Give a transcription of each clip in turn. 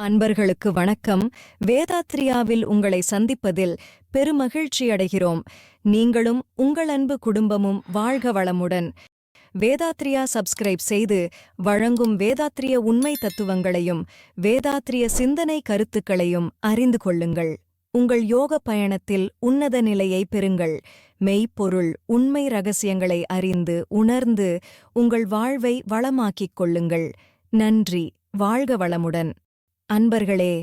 அன்பர்களுக்கு வணக்கம். வேதாத்ரியாவில் உங்களை சந்திப்பதில் பெருமகிழ்ச்சியடைகிறோம். நீங்களும் உங்கள் அன்பு குடும்பமும் வாழ்க வளமுடன். வேதாத்ரியா சப்ஸ்கிரைப் செய்து வழங்கும் வேதாத்ரிய உண்மை தத்துவங்களையும் வேதாத்ரிய சிந்தனை கருத்துக்களையும் அறிந்து கொள்ளுங்கள். உங்கள் யோக பயணத்தில் உன்னத நிலையை பெறுங்கள். மெய்ப்பொருள் உண்மை ரகசியங்களை அறிந்து உணர்ந்து உங்கள் வாழ்வை வளமாக்கிக் கொள்ளுங்கள். நன்றி. வாழ்க வளமுடன். அன்பர்களே,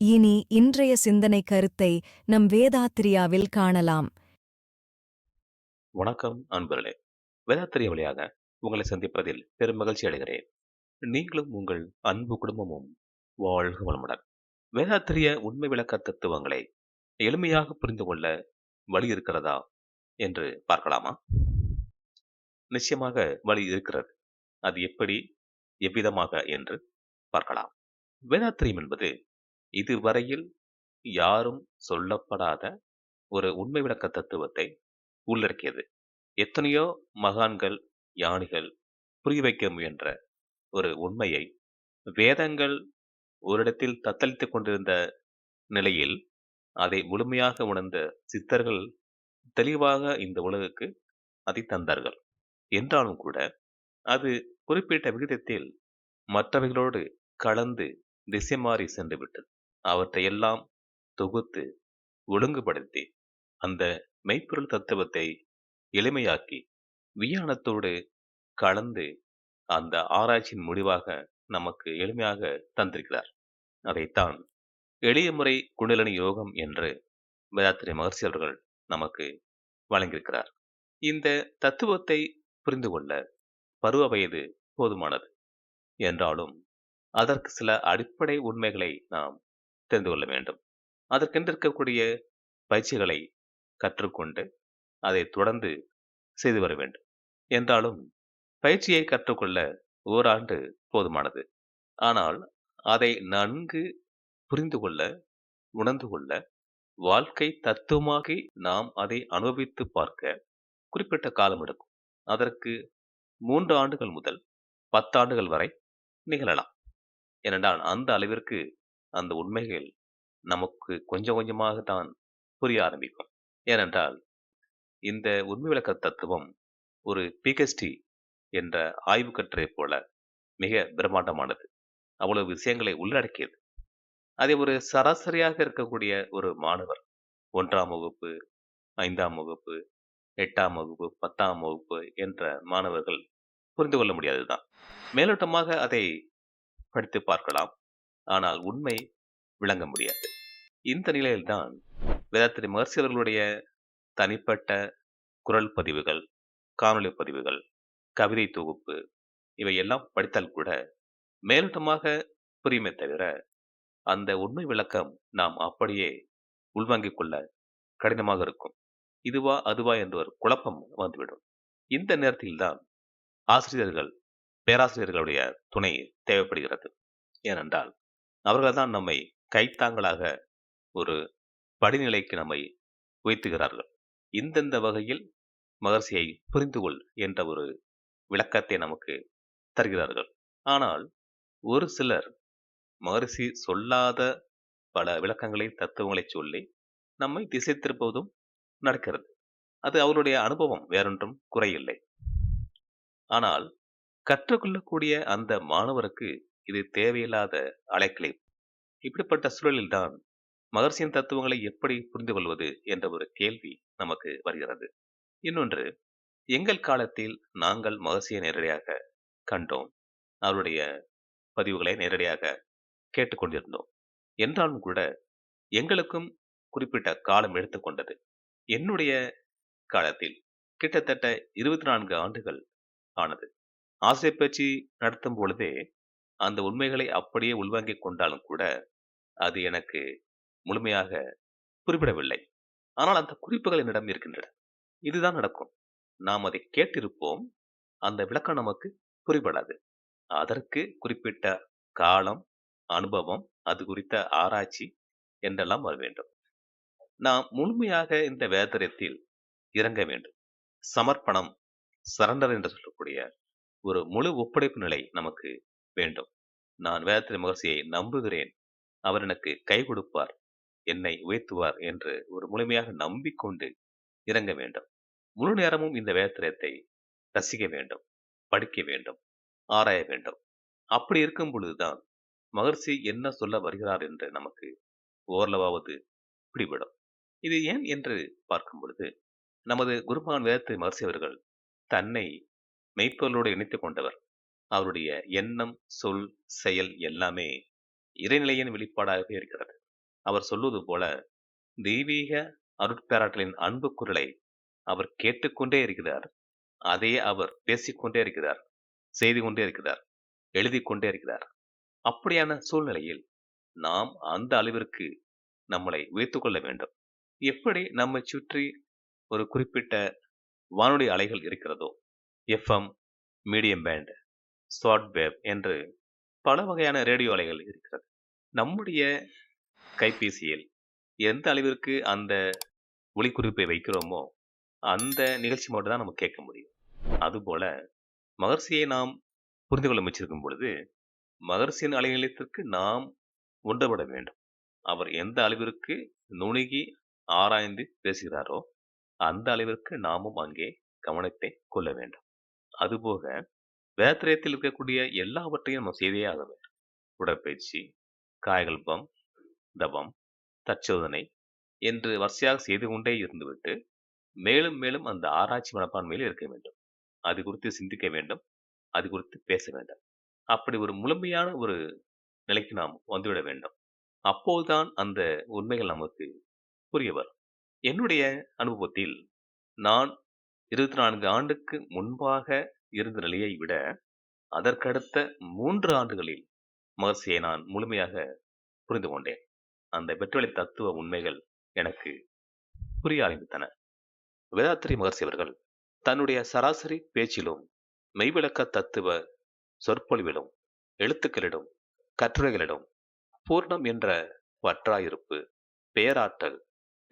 இனி இன்றைய சிந்தனை கருத்தை நம் வேதாத்ரியாவில் காணலாம். வணக்கம் அன்பர்களே. வேதாத்திரிய வழியாக உங்களை சந்திப்பதில் பெரும் மகிழ்ச்சி அடைகிறேன். நீங்களும் உங்கள் அன்பு குடும்பமும் வாழ்க வளமுடன். வேதாத்திரிய உண்மை விளக்க தத்துவங்களை எளிமையாக புரிந்து கொள்ள வழி இருக்கிறதா என்று பார்க்கலாமா? நிச்சயமாக வழி இருக்கிறது. அது எப்படி, எவ்விதமாக என்று பார்க்கலாம். வேதாத்திரியம் என்பது இதுவரையில் யாரும் சொல்லப்படாத ஒரு உண்மை விளக்க தத்துவத்தை உள்ளடக்கியது. எத்தனையோ மகான்கள், ஞானிகள் புரிய வைக்க முயன்ற ஒரு உண்மையை வேதங்கள் ஓரிடத்தில் தத்தளித்துக் கொண்டிருந்த நிலையில் அதை முழுமையாக உணர்ந்த சித்தர்கள் தெளிவாக இந்த உலகுக்கு அதை தந்தார்கள். என்றாலும் கூட அது குறிப்பிட்ட விகிதத்தில் மற்றவைகளோடு கலந்து திசை மாறி சென்று விட்டது. அவற்றையெல்லாம் தொகுத்து ஒழுங்குபடுத்தி அந்த மெய்ப்பொருள் தத்துவத்தை எளிமையாக்கி விஞ்ஞானத்தோடு கலந்து அந்த ஆராய்ச்சியின் முடிவாக நமக்கு எளிமையாக தந்திருக்கிறார். அதைத்தான் எளிய முறை குண்டலினி யோகம் என்று வேதாத்திரி மகர்ஷி அவர்கள் நமக்கு வழங்கியிருக்கிறார். இந்த தத்துவத்தை புரிந்து கொள்ள பருவ வயது போதுமானது என்றாலும் அதற்கு சில அடிப்படை உண்மைகளை நாம் தெரிந்து கொள்ள வேண்டும். அதற்கென்று இருக்கக்கூடிய பயிற்சிகளை கற்றுக்கொண்டு அதை தொடர்ந்து செய்து வர வேண்டும். என்றாலும் பயிற்சியை கற்றுக்கொள்ள ஓராண்டு போதுமானது. ஆனால் அதை நன்கு புரிந்து கொள்ள, உணர்ந்து கொள்ள, வாழ்க்கை தத்துவமாகி நாம் அதை அனுபவித்து பார்க்க குறிப்பிட்ட காலம் எடுக்கும். அதற்கு 3 ஆண்டுகள் முதல் 10 ஆண்டுகள் வரை நிகழலாம். ஏனென்றால் அந்த அளவிற்கு அந்த உண்மைகள் நமக்கு கொஞ்சம் கொஞ்சமாக தான் புரிய ஆரம்பிக்கும். ஏனென்றால் இந்த உண்மை விளக்க தத்துவம் ஒரு PhD என்ற ஆய்வு கட்டுரை போல மிக பிரம்மாண்டமானது. அவ்வளவு விஷயங்களை உள்ளடக்கியது. அதை ஒரு சராசரியாக இருக்கக்கூடிய ஒரு மாணவர் 1ஆம் வகுப்பு, 5ஆம் வகுப்பு, 8ஆம் வகுப்பு, 10ஆம் வகுப்பு என்ற மாணவர்கள் புரிந்து கொள்ள முடியாதுதான். மேலோட்டமாக அதை படித்து பார்க்கலாம். ஆனால் உண்மை விளங்க முடியாது. இந்த நிலையில்தான் வேதாத்திரி மகர்ஷி அவர்களுடைய தனிப்பட்ட குரல் பதிவுகள், காணொளி பதிவுகள், கவிதை தொகுப்பு இவையெல்லாம் படித்தால் கூட மேலோட்டமாக புரியுமே தவிர அந்த உண்மை விளக்கம் நாம் அப்படியே உள்வாங்கிக் கொள்ள கடினமாக இருக்கும். இதுவா அதுவா என்ற ஒரு குழப்பம் வந்துவிடும். இந்த நேரத்தில்தான் ஆசிரியர்கள், பேராசிரியர்களுடைய துணை தேவைப்படுகிறது. ஏனென்றால் அவர்கள்தான் நம்மை கைத்தாங்களாக ஒரு படிநிலைக்கு நம்மை உயர்த்துகிறார்கள். இந்தந்த வகையில் மகர்ஷியை புரிந்து கொள் என்ற ஒரு விளக்கத்தை நமக்கு தருகிறார்கள். ஆனால் ஒரு சிலர் மகர்ஷி சொல்லாத பல விளக்கங்களை, தத்துவங்களை சொல்லி நம்மை திசை திருப்புவதும் நடக்கிறது. அது அவருடைய அனுபவம், வேறொன்றும் குறையில்லை. ஆனால் கற்றுக்கொள்ளக்கூடிய அந்த மாணவருக்கு இது தேவையில்லாத அலைக்கலை. இப்படிப்பட்ட சூழலில்தான் மகர்ஷியின் தத்துவங்களை எப்படி புரிந்து கொள்வது என்ற ஒரு கேள்வி நமக்கு வருகிறது. இன்னொன்று, எங்கள் காலத்தில் நாங்கள் மகர்ஷியை நேரடியாக கண்டோம். அவருடைய பதிவுகளை நேரடியாக கேட்டுக்கொண்டிருந்தோம். என்றாலும் கூட எங்களுக்கும் குறிப்பிட்ட காலம் எடுத்துக்கொண்டது. என்னுடைய காலத்தில் கிட்டத்தட்ட 24 ஆண்டுகள் ஆனது. ஆசிரியர் பயிற்சி நடத்தும் பொழுதே அந்த உண்மைகளை அப்படியே உள்வாங்கிக் கொண்டாலும் கூட அது எனக்கு முழுமையாக குறிப்பிடவில்லை. ஆனால் அந்த குறிப்புகள் என்னிடம் இருக்கின்றன. இதுதான் நடக்கும். நாம் அதை கேட்டிருப்போம். அந்த விளக்கம் நமக்கு புரிபடாது. அதற்கு குறிப்பிட்ட காலம், அனுபவம், அது குறித்த ஆராய்ச்சி என்றெல்லாம் வர வேண்டும். நாம் முழுமையாக இந்த வேதாத்திரியத்தில் இறங்க வேண்டும். சமர்ப்பணம், சரண்டர் என்று சொல்லக்கூடிய ஒரு முழு ஒப்படைப்பு நிலை நமக்கு வேண்டும். நான் வேதாத்திரி மகர்ஷியை நம்புகிறேன். அவர் எனக்கு கை கொடுப்பார், என்னை உயர்த்துவார் என்று ஒரு முழுமையாக நம்பிக்கொண்டு இறங்க வேண்டும். முழு நேரமும் இந்த வேதாத்திரியத்தை ரசிக்க வேண்டும், படிக்க வேண்டும், ஆராய வேண்டும். அப்படி இருக்கும் பொழுதுதான் மகர்ஷி என்ன சொல்ல வருகிறார் என்று நமக்கு ஓரளவாவது பிடிபடும். இது ஏன் என்று பார்க்கும் பொழுது, நமது குருமகான் வேதத்திரி மகர்ஷி அவர்கள் தன்னை மெய்ப்பொருளோடு இணைத்துக் கொண்டவர். அவருடைய எண்ணம், சொல், செயல் எல்லாமே இறைநிலையின் வெளிப்பாடாகவே இருக்கிறது. அவர் சொல்வது போல தெய்வீக அருட்பேராற்றலின் அன்பு குரலை அவர் கேட்டுக்கொண்டே இருக்கிறார். அதையே அவர் பேசிக்கொண்டே இருக்கிறார், செய்து கொண்டே இருக்கிறார், எழுதிக் கொண்டே இருக்கிறார். அப்படியான சூழ்நிலையில் நாம் அந்த அளவிற்கு நம்மளை உயர்த்திக் கொள்ள வேண்டும். எப்படி நம்மைச் சுற்றி ஒரு குறிப்பிட்ட வானொலி அலைகள் இருக்கிறதோ, FM, medium band, short wave என்று பல வகையான ரேடியோ அலைகள் இருக்கிறது. நம்முடைய கைபேசியில் எந்த அளவிற்கு அந்த ஒலிக்குறிப்பை வைக்கிறோமோ, அந்த நிகழ்ச்சி மட்டும் தான் நம்ம கேட்க முடியும். அதுபோல மகர்ஷியை நாம் புரிந்து கொள்ள முயற்சிக்கும் பொழுது, மகர்ஷியின் அலைநிலையத்திற்கு நாம் ஒன்றுபட வேண்டும். அவர் எந்த அளவிற்கு நுணுகி ஆராய்ந்து பேசுகிறாரோ, அந்த அளவிற்கு நாமும் அங்கே கவனத்தை கொள்ள வேண்டும். அதுபோக வேதாத்திரியத்தில் இருக்கக்கூடிய எல்லாவற்றையும் நம்ம செய்தே ஆக வேண்டும். உடற்பயிற்சி, காயகல்பம், தவம், தற்சோதனை என்று வரிசையாக செய்து கொண்டே இருந்துவிட்டு, மேலும் மேலும் அந்த ஆராய்ச்சி மனப்பான்மையில் இருக்க வேண்டும். அது குறித்து சிந்திக்க வேண்டும். அது குறித்து பேச வேண்டும். அப்படி ஒரு முழுமையான ஒரு நிலைக்கு நாம் வந்துவிட வேண்டும். அப்போதுதான் அந்த உண்மைகள் நமக்கு புரிய வரும். என்னுடைய அனுபவத்தில் நான் 24 ஆண்டுக்கு முன்பாக இருந்த நிலையை விட, அதற்கடுத்த 3 ஆண்டுகளில் மகர்ஷியை நான் முழுமையாக புரிந்து கொண்டேன். அந்த வெற்றிலை தத்துவ உண்மைகள் எனக்கு புரிய ஆரம்பித்தன. வேதாத்திரி மகர்ஷி அவர்கள் தன்னுடைய சராசரி பேச்சிலும், மெய்விளக்க தத்துவ சொற்பொழிவிலும், எழுத்துக்களிலும், கட்டுரைகளிலும் பூர்ணம் என்ற வற்றாயிருப்பு, பேராற்றல்,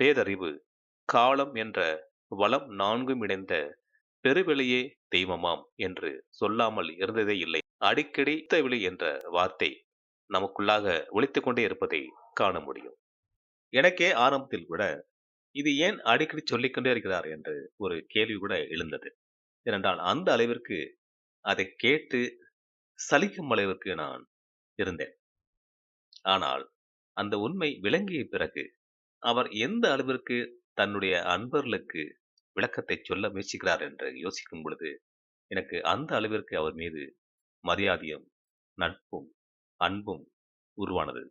பேரறிவு, காலம் என்ற வளம் நான்கும் இணைந்த பெருவெளியே தெய்வமாம் என்று சொல்லாமல் இருந்ததே இல்லை. அடிக்கடி வெளி என்ற வார்த்தை நமக்குள்ளாக ஒலித்துக் கொண்டே இருப்பதை காண முடியும். எனக்கே ஆரம்பத்தில் கூட இது ஏன் அடிக்கடி சொல்லிக்கொண்டே இருக்கிறார் என்று ஒரு கேள்வி கூட எழுந்தது. ஏனென்றால் அந்த அளவிற்கு அதை கேட்டு சலிக்கும் அளவிற்கு நான் இருந்தேன். ஆனால் அந்த உண்மை விளங்கிய பிறகு அவர் எந்த அளவிற்கு தன்னுடைய அன்பர்களுக்கு விளக்கத்தை சொல்ல முயற்சிக்கிறார் என்று யோசிக்கும் பொழுது, எனக்கு அந்த அளவிற்கு அவர் மீது மரியாதையும், நட்பும், அன்பும் உருவானது.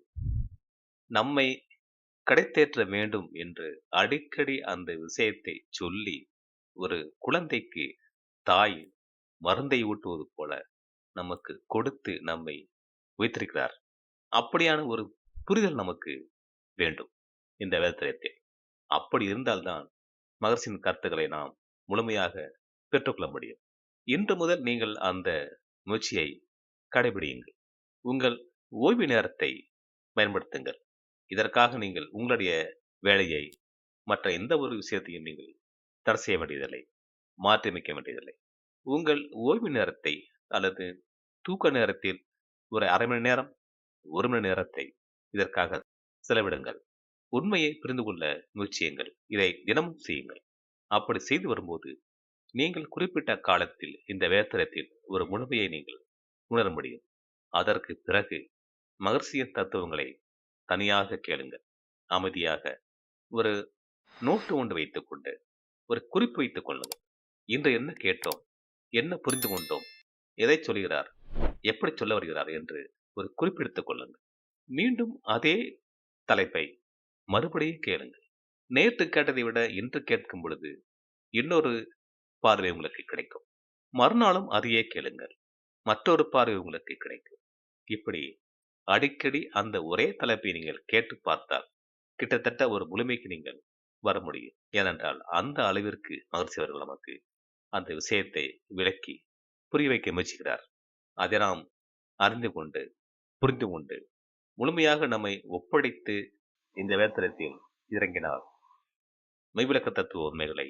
நம்மை கடைத்தேற்ற வேண்டும் என்று அடிக்கடி அந்த விஷயத்தை சொல்லி, ஒரு குழந்தைக்கு தாய் மருந்தை ஊட்டுவது போல நமக்கு கொடுத்து நம்மை வைத்திருக்கிறார். அப்படியான ஒரு புரிதல் நமக்கு வேண்டும் இந்த வேதாத்திரியத்தில். அப்படி இருந்தால்தான் மகர்ஷியின் கருத்துக்களை நாம் முழுமையாக பெற்றுக்கொள்ள முடியும். இன்று முதல் நீங்கள் அந்த முயற்சியை கடைபிடியுங்கள். உங்கள் ஓய்வு நேரத்தை பயன்படுத்துங்கள். இதற்காக நீங்கள் உங்களுடைய வேலையை, மற்ற எந்த ஒரு விஷயத்தையும் நீங்கள் தடை செய்ய வேண்டியதில்லை, மாற்றியமைக்க வேண்டியதில்லை. உங்கள் ஓய்வு நேரத்தை அல்லது தூக்க நேரத்தில் ஒரு 1/2 மணி நேரம், 1 மணி நேரத்தை இதற்காக செலவிடுங்கள். உண்மையை புரிந்து கொள்ள முயற்சியுங்கள். இதை தினமும் செய்யுங்கள். அப்படி செய்து வரும்போது, நீங்கள் குறிப்பிட்ட காலத்தில் இந்த வேதாத்திரியத்தில் ஒரு முழுமையை நீங்கள் உணர முடியும். அதற்கு பிறகு மகர்ஷியின் தத்துவங்களை தனியாக கேளுங்கள். அமைதியாக ஒரு நோட்டு ஒன்று வைத்துக்கொண்டு, ஒரு குறிப்பு வைத்துக் கொள்ளுங்கள். இன்று என்ன கேட்டோம்? என்ன புரிந்து கொண்டோம்? எதை சொல்கிறார்? எப்படி சொல்ல வருகிறார் என்று ஒரு குறிப்பெடுத்துக் கொள்ளுங்கள். மீண்டும் அதே தலைப்பை மறுபடியும் கேளுங்கள். நேற்று கேட்டதை விட இன்று கேட்கும் பொழுது இன்னொரு பார்வை உங்களுக்கு கிடைக்கும். மறுநாளும் அதையே கேளுங்கள். மற்றொரு பார்வை உங்களுக்கு கிடைக்கும். இப்படி அடிக்கடி அந்த ஒரே தலைப்பை நீங்கள் கேட்டு பார்த்தால் கிட்டத்தட்ட ஒரு முழுமைக்கு நீங்கள் வர முடியும். ஏனென்றால் அந்த அளவிற்கு மகர்ஷி அவர்கள் நமக்கு அந்த விஷயத்தை விளக்கி புரிய வைக்க முயற்சிக்கிறார். அதை நாம் அறிந்து கொண்டு, புரிந்து கொண்டு, முழுமையாக நம்மை ஒப்படைத்து இந்த வேதாத்திரியத்தில் இறங்கினால் மெய்விளக்க தத்துவ உண்மைகளை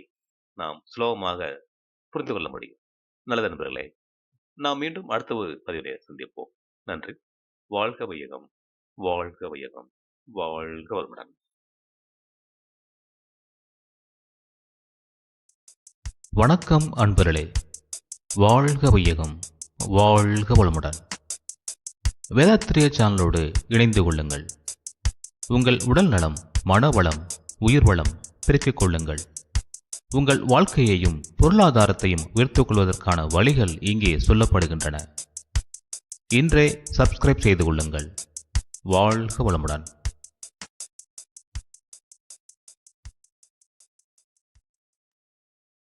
நாம் சுலபமாக புரிந்து கொள்ள முடியும். நல்லது நண்பர்களே, நாம் மீண்டும் அடுத்த ஒரு பதிவிலே சந்திப்போம். நன்றி. வாழ்க வையகம். வாழ்க வையகம். வாழ்க வளமுடன். வணக்கம் அன்பர்களே. வாழ்க வையகம், வாழ்க வளமுடன். வேதாத்திரிய சேனலோடு இணைந்து கொள்ளுங்கள். உங்கள் உடல் நலம், மனவளம், உயிர் வளம் பெருக்கிக் கொள்ளுங்கள். உங்கள் வாழ்க்கையையும் பொருளாதாரத்தையும் உயர்த்திக் கொள்வதற்கான வழிகள் இங்கே சொல்லப்படுகின்றன. இன்றே சப்ஸ்கிரைப் செய்து கொள்ளுங்கள். வாழ்க வளமுடன்.